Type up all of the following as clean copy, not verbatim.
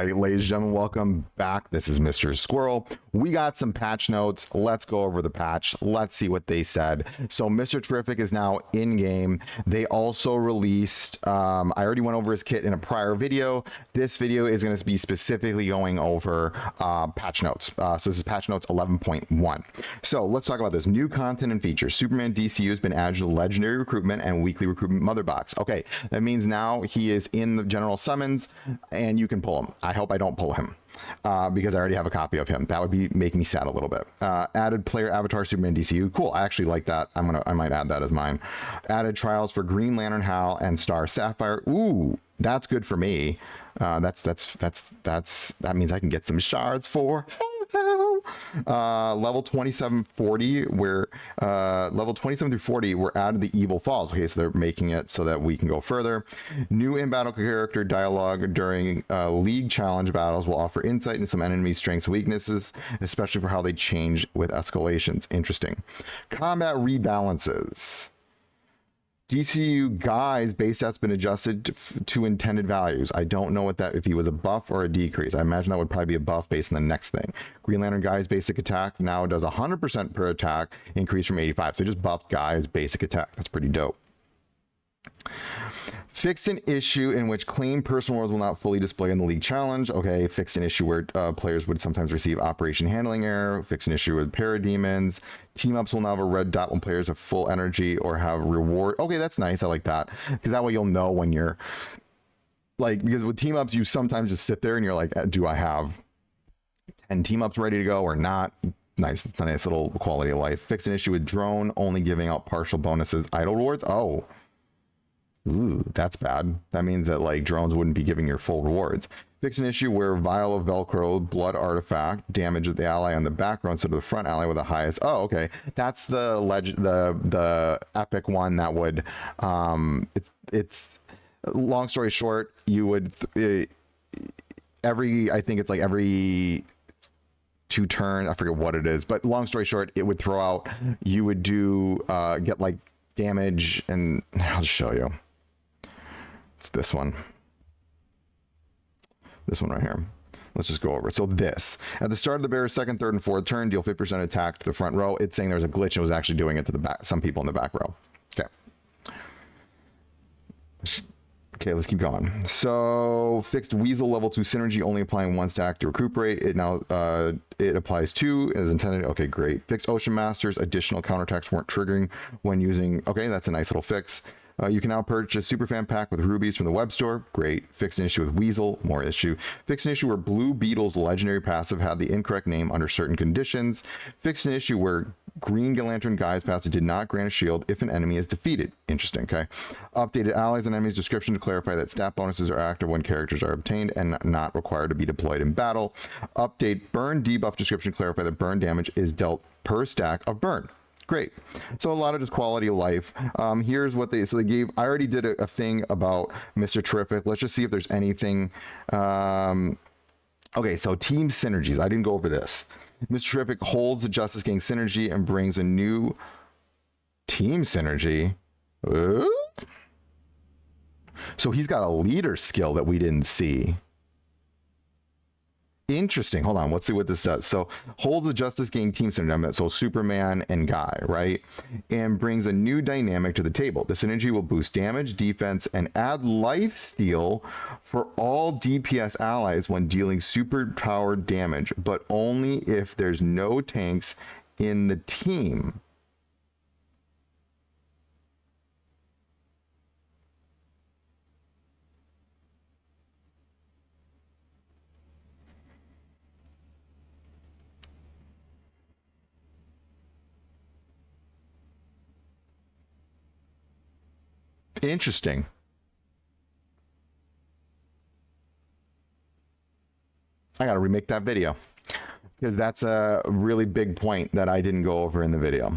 right, ladies and gentlemen, welcome back. This is Mr. Squirrel. We got some patch notes. Let's go over the patch. Let's see what they said. So Mr. Terrific is now in game. They also released, I already went over his kit in a prior video. This video is going to be specifically going over patch notes. So this is patch notes 11.1. So let's talk about this. New content and features. Superman DCU has been added to the legendary recruitment and weekly recruitment mother box. Okay, that means now he is in the general summons and you can pull him. I hope I don't pull him because I already have a copy of him. That would make me sad a little bit. Added player avatar Superman DCU. Cool. I actually like that. I might add that as mine. Added trials for Green Lantern Hal and Star Sapphire. Ooh, that's good for me. That means I can get some shards for level 2740 where level 27 through 40 we're added the evil falls. Okay, so they're making it so that we can go further. New in battle character dialogue during league challenge battles will offer insight into some enemy strengths and weaknesses, especially for how they change with escalations. Interesting. Combat rebalances. DCU Guy's base stat's been adjusted to intended values. I don't know if he was a buff or a decrease. I imagine that would probably be a buff based on the next thing. Green Lantern Guy's basic attack now does 100% per attack, increase from 85. So just buffed Guy's basic attack. That's pretty dope. Fixed an issue in which claimed personal worlds will not fully display in the league challenge. Okay, fixed an issue where players would sometimes receive operation handling error. Fixed an issue with parademons. Team ups will now have a red dot when players have full energy or have reward. Okay, that's nice. I like that because that way you'll know when you're like, because with team ups you sometimes just sit there and you're like, do I have 10 team ups ready to go or not? Nice. It's a nice little quality of life. Fixed an issue with drone only giving out partial bonuses, idle rewards. Oh. Ooh, that's bad. That means that like drones wouldn't be giving your full rewards. Fix an issue where vial of Velcro blood artifact damage the ally on the back row instead of the front ally with the highest. Oh, okay. That's the the epic one that would it's long story short, you would I think it's like every 2 turns, I forget what it is, but long story short, it would throw out, you would do get like damage, and I'll just show you. It's this one right here. Let's just go over it. So this, at the start of the bear's second, third, and fourth turn, deal 50% attack to the front row. It's saying there's a glitch and it was actually doing it to the back, some people in the back row. Okay, let's keep going. So fixed Weasel level 2 synergy, only applying 1 stack to recuperate. It now it applies 2 as intended. Okay, great. Fixed Ocean Masters, additional counterattacks weren't triggering when using. Okay, that's a nice little fix. You can now purchase Superfan Pack with rubies from the web store. Great. Fixed an issue with Weasel. More issue. Fixed an issue where Blue Beetle's legendary passive had the incorrect name under certain conditions. Fixed an issue where Green Lantern Guy's passive did not grant a shield if an enemy is defeated. Interesting, okay. Updated allies and enemies description to clarify that stat bonuses are active when characters are obtained and not required to be deployed in battle. Update burn debuff description to clarify that burn damage is dealt per stack of burn. Great. So a lot of just quality of life. Here's what they gave. I already did a thing about Mr. Terrific. Let's just see if there's anything. Okay, so team synergies. I didn't go over this. Mr. Terrific holds the Justice Gang synergy and brings a new team synergy. So he's got a leader skill that we didn't see. Interesting. Hold on. Let's see what this says. So holds the Justice Gang team synergy, so Superman and Guy, right? And brings a new dynamic to the table. The synergy will boost damage, defense, and add life steal for all DPS allies when dealing superpowered damage, but only if there's no tanks in the team. Interesting. I gotta remake that video because that's a really big point that I didn't go over in the video.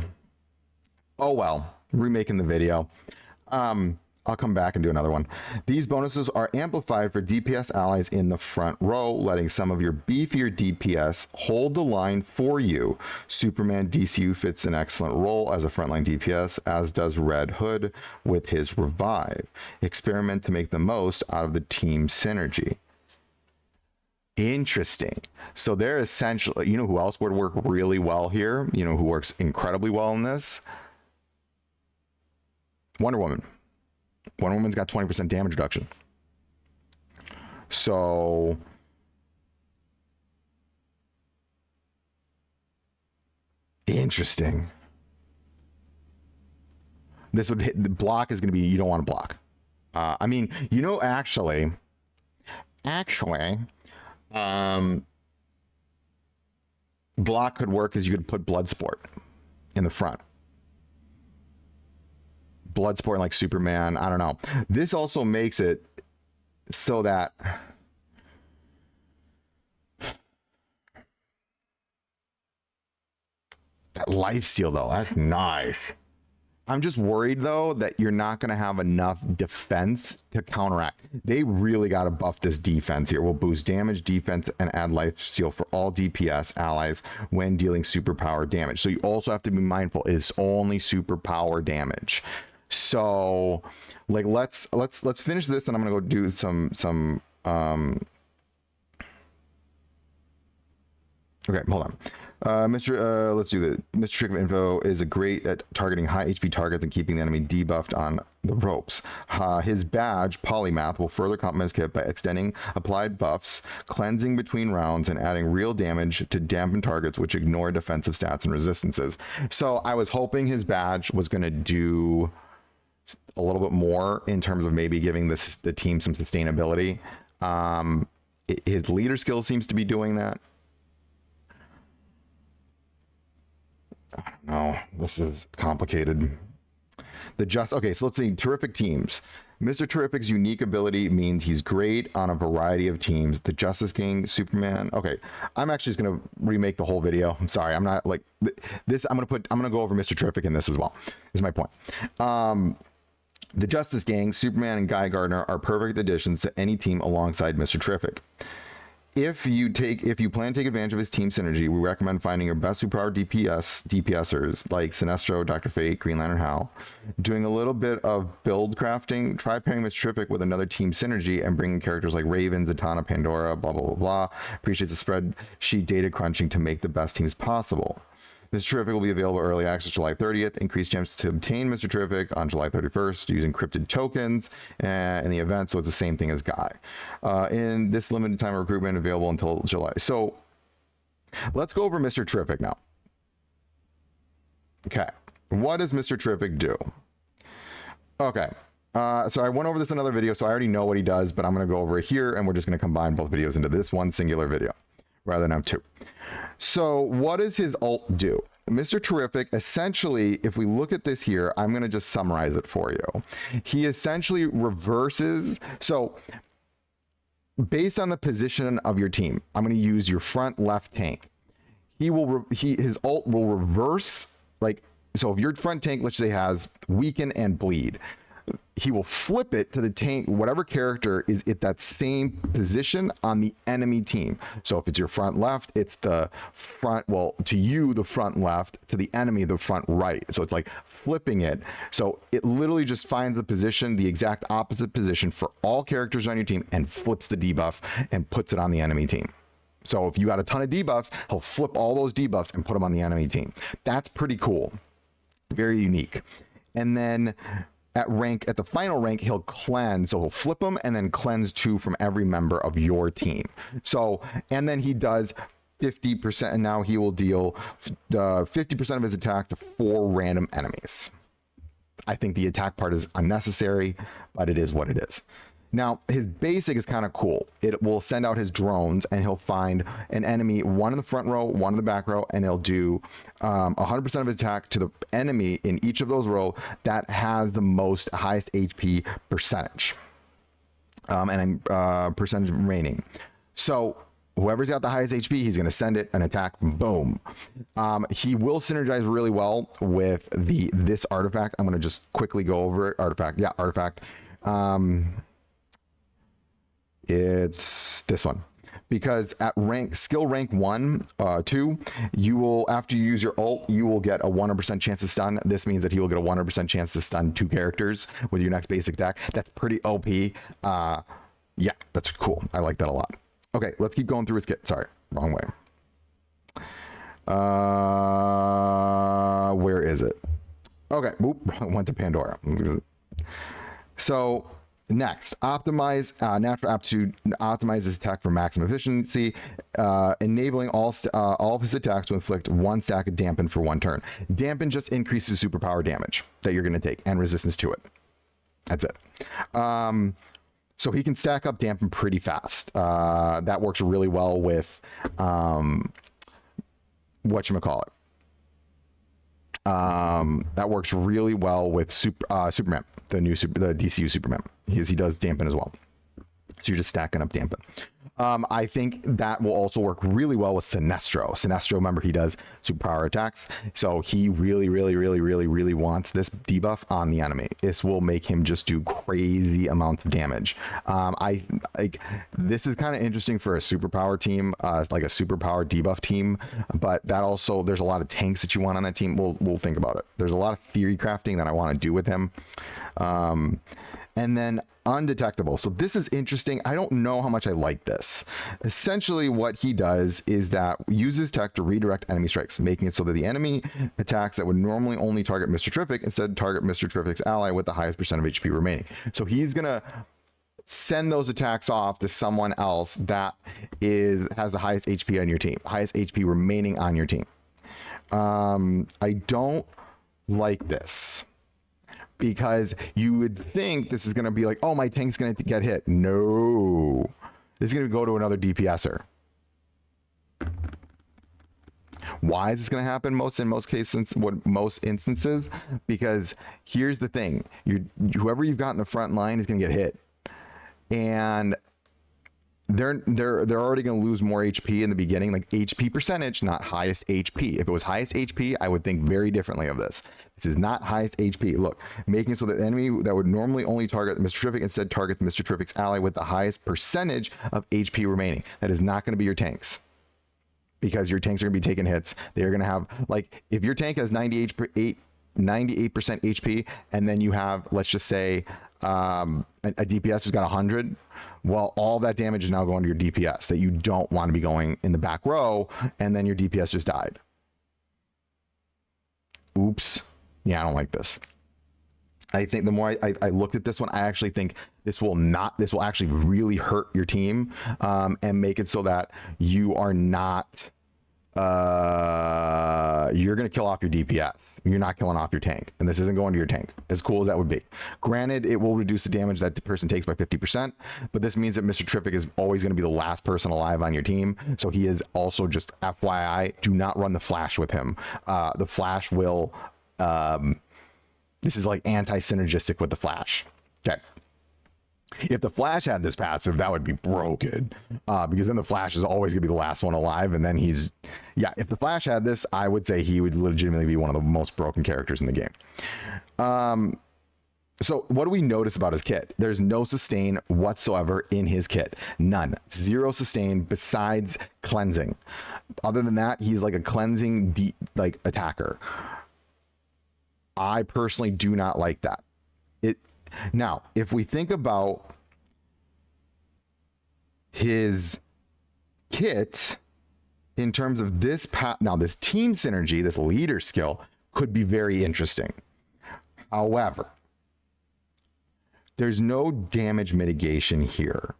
Oh well, remaking the video. I'll come back and do another one. These bonuses are amplified for DPS allies in the front row, letting some of your beefier DPS hold the line for you. Superman DCU fits an excellent role as a frontline DPS, as does Red Hood with his revive. Experiment to make the most out of the team synergy. Interesting. So they're essentially, you know who else would work really well here? You know who works incredibly well in this? Wonder Woman. Wonder Woman's got 20% damage reduction. So interesting. This would hit, the block is going to be, you don't want to block. I mean, you know, actually, block could work as you could put Bloodsport in the front. Bloodsport like Superman, I don't know. This also makes it so that that lifesteal though, that's nice. I'm just worried though that you're not going to have enough defense to counteract. They really got to buff this defense here. Will boost damage, defense, and add lifesteal for all DPS allies when dealing superpower damage. So you also have to be mindful it's only superpower damage. So like let's finish this, and I'm gonna go do some okay, hold on. Let's do the Mr. Trick of Info is great at targeting high HP targets and keeping the enemy debuffed on the ropes. His badge, Polymath, will further complement his kit by extending applied buffs, cleansing between rounds, and adding real damage to dampen targets which ignore defensive stats and resistances. So I was hoping his badge was going to do a little bit more in terms of maybe giving the team some sustainability. His leader skill seems to be doing that. I don't know. This is complicated. Okay, so let's see. Terrific teams. Mr. Terrific's unique ability means he's great on a variety of teams. The Justice King, Superman. Okay, I'm actually just gonna remake the whole video. I'm sorry, I'm not like this. I'm gonna go over Mr. Terrific in this as well. Is my point. The Justice Gang, Superman, and Guy Gardner are perfect additions to any team alongside Mr. Terrific. If you plan to take advantage of his team synergy, we recommend finding your best superpower DPSers like Sinestro, Dr. Fate, Green Lantern Hal. Doing a little bit of build crafting, try pairing Mr. Terrific with another team synergy and bringing characters like Raven, Zatanna, Pandora, blah, blah, blah, blah. Appreciates the spreadsheet data crunching to make the best teams possible. Mr. Terrific will be available early access July 30th. Increased chances to obtain Mr. Terrific on July 31st using encrypted tokens in the event, so it's the same thing as Guy. In this limited time recruitment available until July. So let's go over Mr. Terrific now. Okay, what does Mr. Terrific do? Okay, so I went over this in another video, so I already know what he does, but I'm going to go over it here, and we're just going to combine both videos into this one singular video rather than have two. So what does his ult do? Mr. Terrific, essentially, if we look at this here, I'm going to just summarize it for you. He essentially reverses. So based on the position of your team, I'm going to use your front left tank. His ult will reverse, like, so if your front tank, let's say, has weaken and bleed, he will flip it to the tank, whatever character is at that same position on the enemy team. So if it's your front left, it's the front, well, to you, the front left, to the enemy, the front right. So it's like flipping it. So it literally just finds the position, the exact opposite position for all characters on your team and flips the debuff and puts it on the enemy team. So if you got a ton of debuffs, he'll flip all those debuffs and put them on the enemy team. That's pretty cool. Very unique. And then at the final rank, he'll cleanse. So he'll flip them and then cleanse 2 from every member of your team. So, and then he does 50%, and now he will deal 50% of his attack to 4 random enemies. I think the attack part is unnecessary, but it is what it is. Now, his basic is kind of cool. It will send out his drones, and he'll find an enemy, one in the front row, one in the back row, and he'll do 100% of his attack to the enemy in each of those rows that has the highest HP percentage, and percentage remaining. So whoever's got the highest HP, he's going to send it an attack. Boom. He will synergize really well with this artifact. I'm going to just quickly go over it. Artifact. It's this one, because at skill rank 1, 2, you will, after you use your ult, you will get a 100% chance to stun. This means that he will get a 100% chance to stun 2 characters with your next basic attack. That's pretty OP. Yeah, that's cool. I like that a lot. Okay, let's keep going through his kit. Sorry, wrong way. Where is it? Okay, went to Pandora. So next, optimize natural aptitude, optimizes attack for maximum efficiency, enabling all of his attacks to inflict 1 stack of dampen for 1 turn. Dampen just increases superpower damage that you're going to take and resistance to it. That's it. So he can stack up dampen pretty fast. That works really well with whatchamacallit. That works really well with Superman, the DCU Superman. He does dampen as well. So you're just stacking up dampen. I think that will also work really well with Sinestro. Sinestro, remember, he does superpower attacks. So he really wants this debuff on the enemy. This will make him just do crazy amounts of damage. This is kind of interesting for a superpower team, like a superpower debuff team. But that also, there's a lot of tanks that you want on that team. We'll think about it. There's a lot of theory crafting that I want to do with him. And then undetectable. So this is interesting. I don't know how much I like this. Essentially what he does is that uses tech to redirect enemy strikes, making it so that the enemy attacks that would normally only target Mr. Terrific instead target Mr. Terrific's ally with the highest percent of HP remaining. So he's gonna send those attacks off to someone else that has the highest HP on your team, highest HP remaining on your team. I don't like this, because you would think this is going to be like, oh, my tank's going to get hit. No, this is going to go to another DPSer. Why is this going to happen in most instances? Because here's the thing: whoever you've got in the front line is going to get hit, and they're already going to lose more HP in the beginning, like HP percentage, not highest HP. If it was highest HP, I would think very differently of this. This is not highest HP. Look, making it so that the enemy that would normally only target Mr. Terrific instead targets Mr. Terrific's ally with the highest percentage of HP remaining. That is not going to be your tanks, because your tanks are going to be taking hits. They're going to have, like, if your tank has 98% HP, and then you have, let's just say, a DPS who's got 100. Well, all that damage is now going to your DPS that you don't want to be going in the back row, and then your DPS just died. Oops. Yeah, I don't like this. I think the more I looked at this one, I actually think this will actually really hurt your team, and make it so that you are not, you're going to kill off your DPS. You're not killing off your tank, and this isn't going to your tank, as cool as that would be. Granted, it will reduce the damage that the person takes by 50%, but this means that Mr. Terrific is always going to be the last person alive on your team. So he is also, just FYI, do not run the Flash with him. The Flash will, this is like anti-synergistic with the Flash. Okay. If the Flash had this passive, that would be broken, because then the Flash is always going to be the last one alive, and then if the Flash had this, I would say he would legitimately be one of the most broken characters in the game. So what do we notice about his kit? There's no sustain whatsoever in his kit. None. 0 sustain besides cleansing. Other than that, he's like a cleansing attacker. I personally do not like that. Now, if we think about his kit in terms of this now this team synergy, this leader skill could be very interesting. However, there's no damage mitigation here,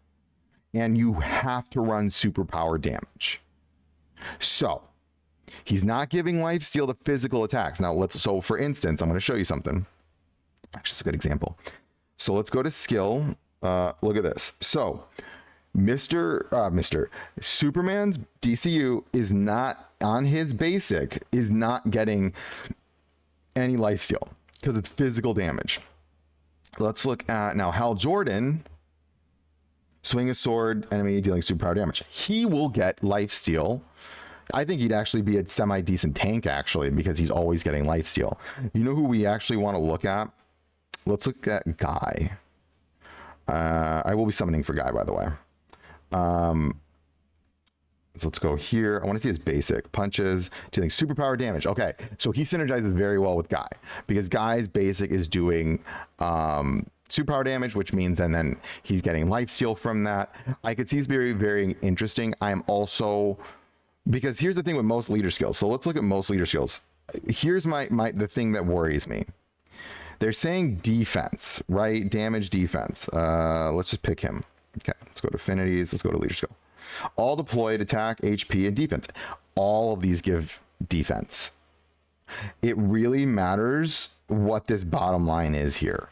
and you have to run superpower damage. So he's not giving lifesteal to physical attacks. Now so for instance, I'm going to show you something. Actually, it's a good example. So let's go to skill. Look at this. So Mr. Superman's DCU is not, on his basic, is not getting any lifesteal because it's physical damage. Let's look at now Hal Jordan. Swing a sword, enemy dealing superpower damage. He will get lifesteal. I think he'd actually be a semi-decent tank, actually, because he's always getting lifesteal. You know who we actually want to look at? Let's look at Guy. I will be summoning for Guy, by the way. So let's go here. I want to see his basic. Punches, dealing superpower damage. Okay, so he synergizes very well with Guy, because Guy's basic is doing superpower damage, which means and then he's getting lifesteal from that. I could see it's very, very interesting. I'm also, because here's the thing with most leader skills. So let's look at most leader skills. Here's the thing that worries me. They're saying defense, right? Damage defense. Let's just pick him. Okay, let's go to affinities. Let's go to leader skill. All deployed attack, HP, and defense. All of these give defense. It really matters what this bottom line is here.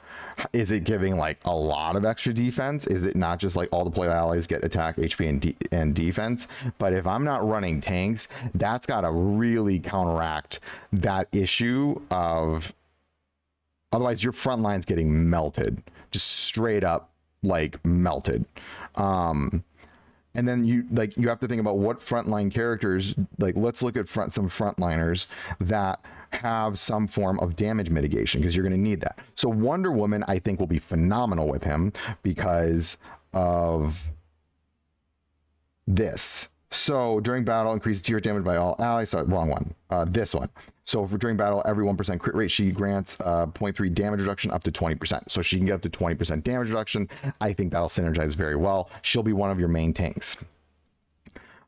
Is it giving like a lot of extra defense? Is it not just like all deployed allies get attack, HP, and defense? But if I'm not running tanks, that's got to really counteract that issue of, otherwise your front line's getting melted, just straight up like melted. And then you have to think about what frontline characters, like let's look at some frontliners that have some form of damage mitigation, because you're going to need that. So Wonder Woman, I think, will be phenomenal with him because of this. So during battle, increases tier damage by all allies. Sorry, wrong one. This one. So for during battle, every 1% crit rate, she grants 0.3 damage reduction up to 20%. So she can get up to 20% damage reduction. I think that'll synergize very well. She'll be one of your main tanks.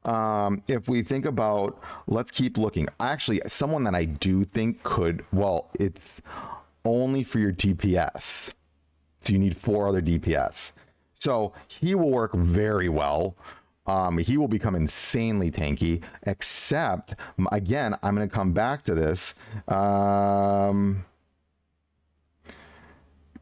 If we think about, let's keep looking. Actually, someone that I do think could, well, it's only for your DPS. So you need 4 other DPS. So he will work very well. He will become insanely tanky, except, again, I'm going to come back to this.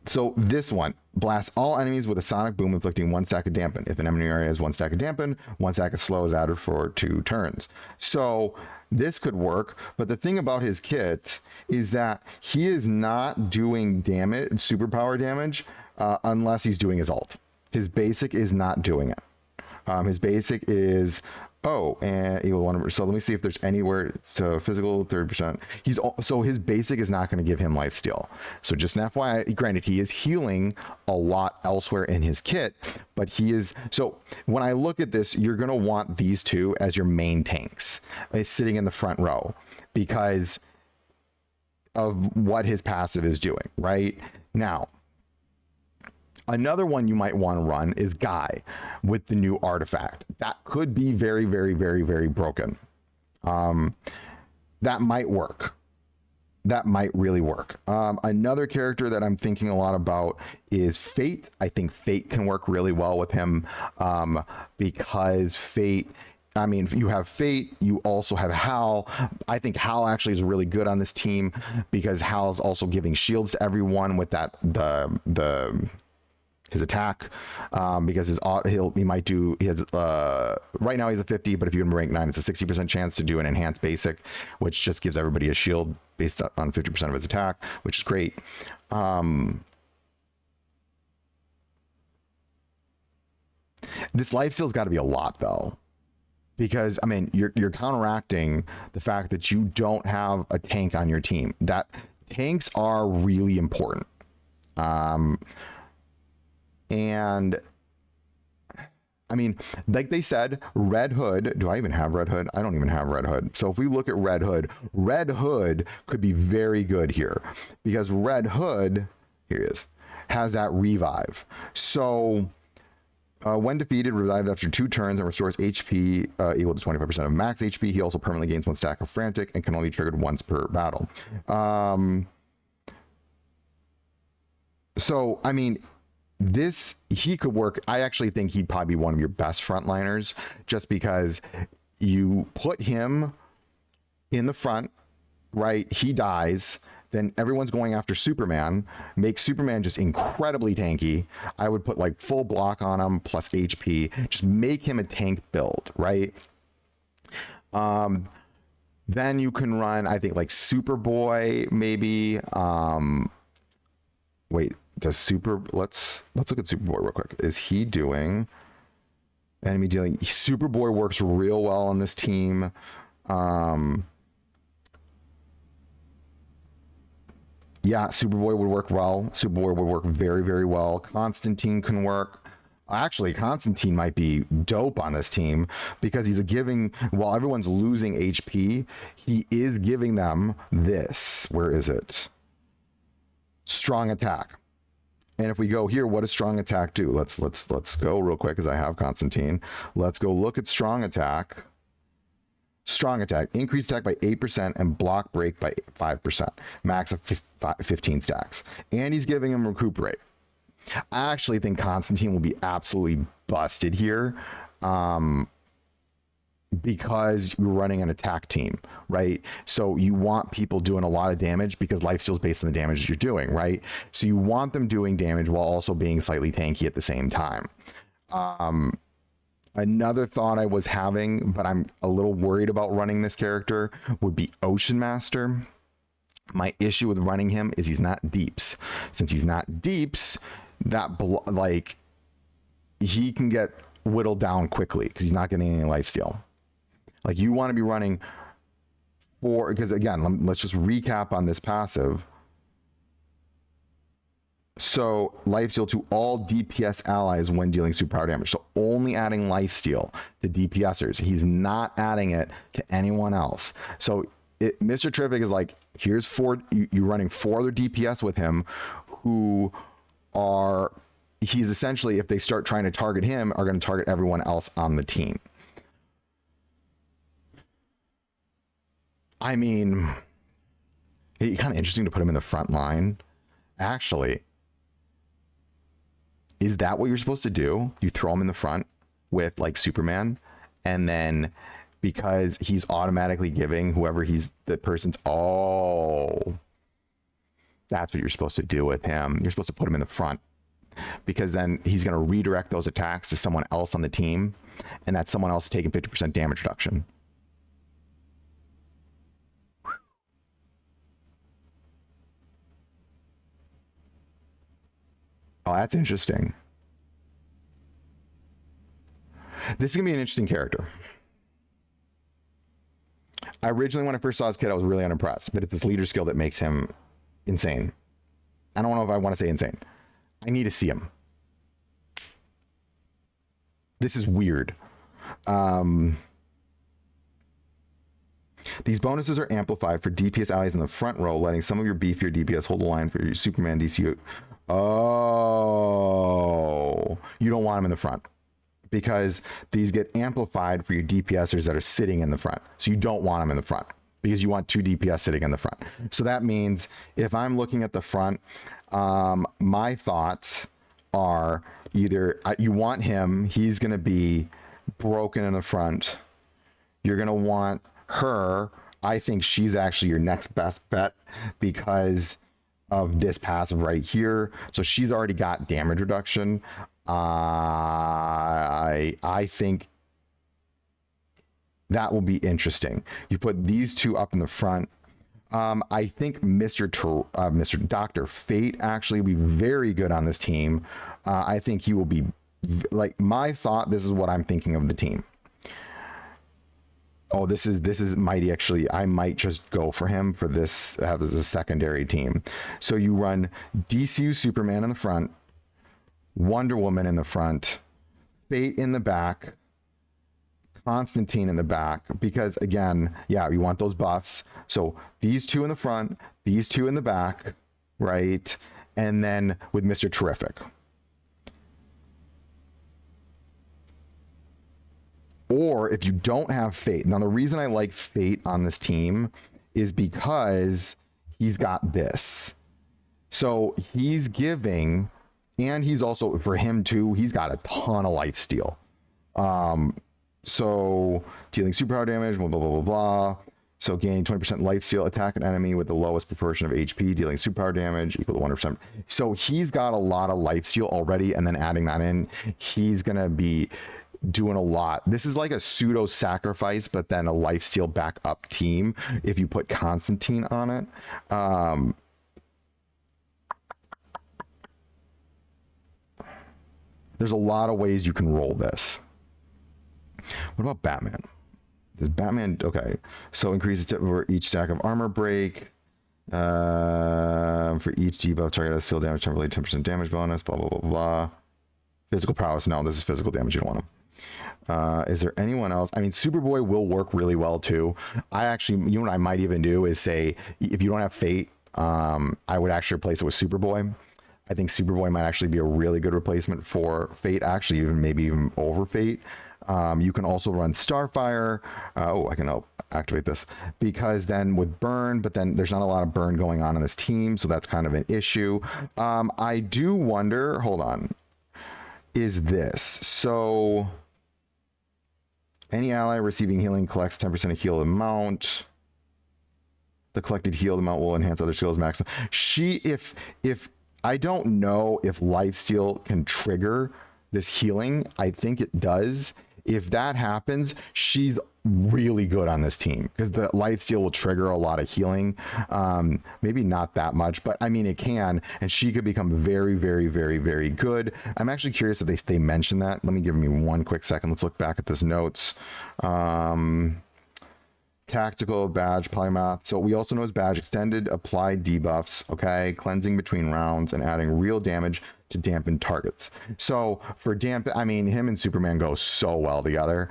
So this one, blasts all enemies with a sonic boom, inflicting 1 stack of dampen. If an enemy area has 1 stack of dampen, 1 stack of slow is added for 2 turns. So this could work, but the thing about his kit is that he is not doing damage, superpower damage, unless he's doing his ult. His basic is not doing it. His basic is, and equal 1. So let me see if there's anywhere. So physical 30%. So his basic is not going to give him lifesteal. So just an FYI, granted, he is healing a lot elsewhere in his kit, but he is. So when I look at this, you're going to want these two as your main tanks, sitting in the front row, because of what his passive is doing right now. Another one you might want to run is Guy with the new artifact. That could be very, very, very, very broken. That might work. That might really work. Another character that I'm thinking a lot about is Fate. I think Fate can work really well with him, because Fate, I mean, you have Fate, you also have Hal. I think Hal actually is really good on this team because Hal's also giving shields to everyone with that, his attack, because he might do his right now he's a 50, but if you can rank 9, it's a 60% chance to do an enhanced basic, which just gives everybody a shield based on 50% of his attack, which is great. This lifesteal's got to be a lot though, because I mean you're counteracting the fact that you don't have a tank on your team. That tanks are really important. And I mean, like they said, Red Hood, do I even have Red Hood? I don't even have Red Hood. So if we look at Red Hood could be very good here, because Red Hood, here he is, has that revive. So when defeated, revived after 2 turns and restores HP equal to 25% of max HP. He also permanently gains 1 stack of frantic and can only be triggered once per battle. So, I mean, he could work. I actually think he'd probably be one of your best frontliners, just because you put him in the front, right? He dies, then everyone's going after Superman, makes Superman just incredibly tanky. I would put like full block on him plus HP, just make him a tank build, right? Then you can run, I think, like Superboy maybe. Wait, let's look at Superboy real quick. Is he doing enemy dealing? Superboy works real well on this team. Yeah, Superboy would work well. Superboy would work very, very well. Constantine can work. Actually, Constantine might be dope on this team, because he's while everyone's losing HP, he is giving them this. Where is it? Strong attack. And if we go here, what does strong attack do? Let's go real quick, because I have Constantine. Let's go look at strong attack. Strong attack, increase attack by 8% and block break by 5%. Max of 15 stacks. And he's giving him recuperate. I actually think Constantine will be absolutely busted here. Because you're running an attack team, right? So you want people doing a lot of damage, because lifesteal is based on the damage you're doing, right? So you want them doing damage while also being slightly tanky at the same time. Another thought I was having, but I'm a little worried about running this character, would be Ocean Master. My issue with running him is he's not deeps. Since he's not deeps, that like he can get whittled down quickly because he's not getting any lifesteal. Like, you want to be running for, because again, let's just recap on this passive. So lifesteal to all DPS allies when dealing superpower damage. So only adding lifesteal to DPSers. He's not adding it to anyone else. So Mr. Terrific is like, here's you're running 4 other DPS with him who are, he's essentially, if they start trying to target him, are going to target everyone else on the team. I mean, it's kind of interesting to put him in the front line. Actually, is that what you're supposed to do? You throw him in the front with like Superman, and then because he's automatically giving whoever the person's, that's what you're supposed to do with him. You're supposed to put him in the front, because then he's going to redirect those attacks to someone else on the team, and that someone else is taking 50% damage reduction. Oh, that's interesting. This is going to be an interesting character. Originally, when I first saw this kid, I was really unimpressed, but it's this leader skill that makes him insane. I don't know if I want to say insane. I need to see him. This is weird. These bonuses are amplified for DPS allies in the front row, letting some of your beefier DPS hold the line for your Superman DC. Oh, you don't want them in the front, because these get amplified for your DPSers that are sitting in the front. So you don't want them in the front, because you want 2 DPS sitting in the front. So that means if I'm looking at the front, my thoughts are either you want him, he's going to be broken in the front. You're going to want her. I think she's actually your next best bet because of this passive right here. So she's already got damage reduction. I think that will be interesting. You put these 2 up in the front. I think Mr. Dr. Fate actually will be very good on this team. I think he will be like, my thought, this is what I'm thinking of the team. Oh, this is mighty. Actually, I might just go for him for this, have as a secondary team. So you run DCU Superman in the front, Wonder Woman in the front, Fate in the back, Constantine in the back, because again, yeah, you want those buffs. So these 2 in the front, these 2 in the back, right? And then with Mr. Terrific. Or if you don't have Fate. Now, the reason I like Fate on this team is because he's got this. So he's giving, and he's also, for him too, he's got a ton of lifesteal. So dealing superpower damage, blah, blah, blah, blah, blah. So gain 20% lifesteal, attack an enemy with the lowest proportion of HP, dealing superpower damage equal to 100%. So he's got a lot of lifesteal already, and then adding that in, he's going to be doing a lot. This is like a pseudo sacrifice, but then a lifesteal backup team if you put Constantine on it. There's a lot of ways you can roll this. What about Batman? Does Batman, okay, so increases for each stack of armor break. For each debuff target has field damage, temporarily 10% damage bonus, blah, blah, blah, blah. Physical prowess, no, this is physical damage, you don't want him. Is there anyone else? I mean, Superboy will work really well too. I actually, you know what I might even do is say, if you don't have Fate, I would actually replace it with Superboy. I think Superboy might actually be a really good replacement for Fate, actually, maybe even over Fate. You can also run Starfire. I can activate this, because then with burn, but then there's not a lot of burn going on in this team, so that's kind of an issue. I do wonder, hold on, is this, so any ally receiving healing collects 10% of heal amount. The collected healed amount will enhance other skills maximum. If I don't know if lifesteal can trigger this healing. I think it does. If that happens, she's really good on this team, because the lifesteal will trigger a lot of healing. Maybe not that much, but I mean, it can, and she could become very, very, very, very good. I'm actually curious if they mention that. Let me give me one quick second. Let's look back at this notes. Tactical, badge, polymath. So we also know his badge extended applied debuffs, okay, cleansing between rounds and adding real damage to dampen targets. So for I mean, him and Superman go so well together.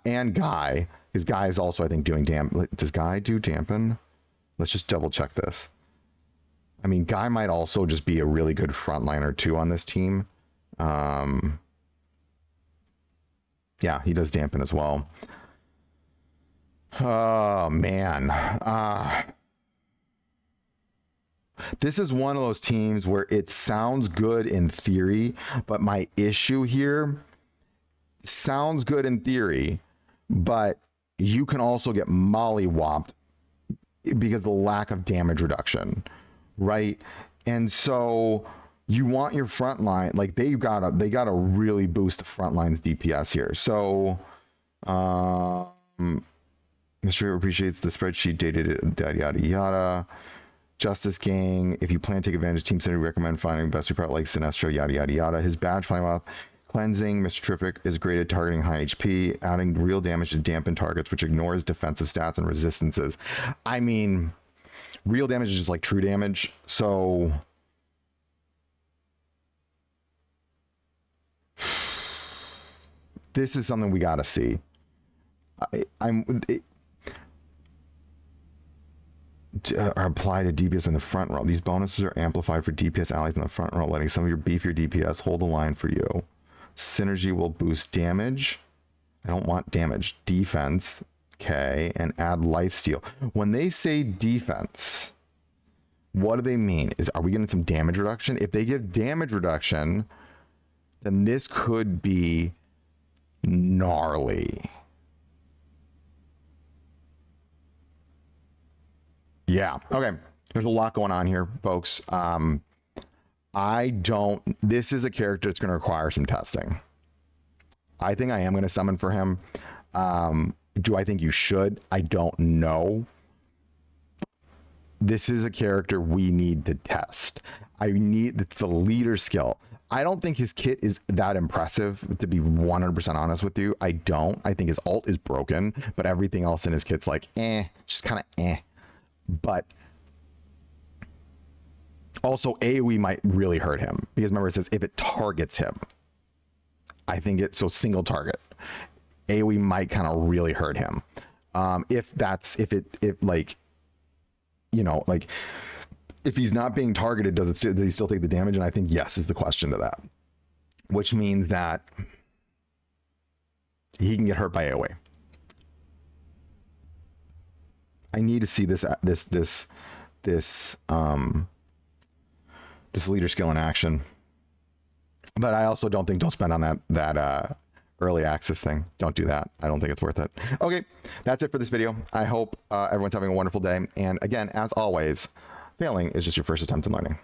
And Guy, because Guy is also, I think, doing does Guy do dampen? Let's just double check this. I mean, Guy might also just be a really good frontliner too on this team. Yeah, he does dampen as well. Oh man, this is one of those teams where it sounds good in theory, but my issue here, sounds good in theory, but you can also get mollywopped because of the lack of damage reduction, right? And so you want your front line, like they gotta really boost the front line's DPS here. So Mr. appreciates the spreadsheet, dated, yada yada. Justice Gang, if you plan to take advantage, Team Synergy recommend finding best support like Sinestro, yada yada yada. His badge, Flymouth, cleansing, Mr. Terrific is great at targeting high HP, adding real damage to dampen targets, which ignores defensive stats and resistances. I mean, real damage is just like true damage, so this is something we gotta see. Are applied to DPS in the front row. These bonuses are amplified for DPS allies in the front row, letting some of your beefier DPS hold the line for you. Synergy will boost damage. I don't want damage. Defense. Okay. And add lifesteal. When they say defense, what do they mean? Are we getting some damage reduction? If they give damage reduction, then this could be gnarly. Yeah. Okay. There's a lot going on here, folks. This is a character that's going to require some testing. I think I am going to summon for him. Do I think you should? I don't know. This is a character we need to test. It's the leader skill. I don't think his kit is that impressive, to be 100% honest with you. I don't. I think his ult is broken, but everything else in his kit's like, just kind of But also AoE might really hurt him, because remember it says if it targets him. I think it's so single target. AoE might kind of really hurt him. If he's not being targeted, does he still take the damage? And I think yes is the question to that, which means that he can get hurt by AoE. I need to see this leader skill in action. But I also don't spend on that early access thing. Don't do that. I don't think it's worth it. Okay, that's it for this video. I hope everyone's having a wonderful day. And again, as always, failing is just your first attempt in learning.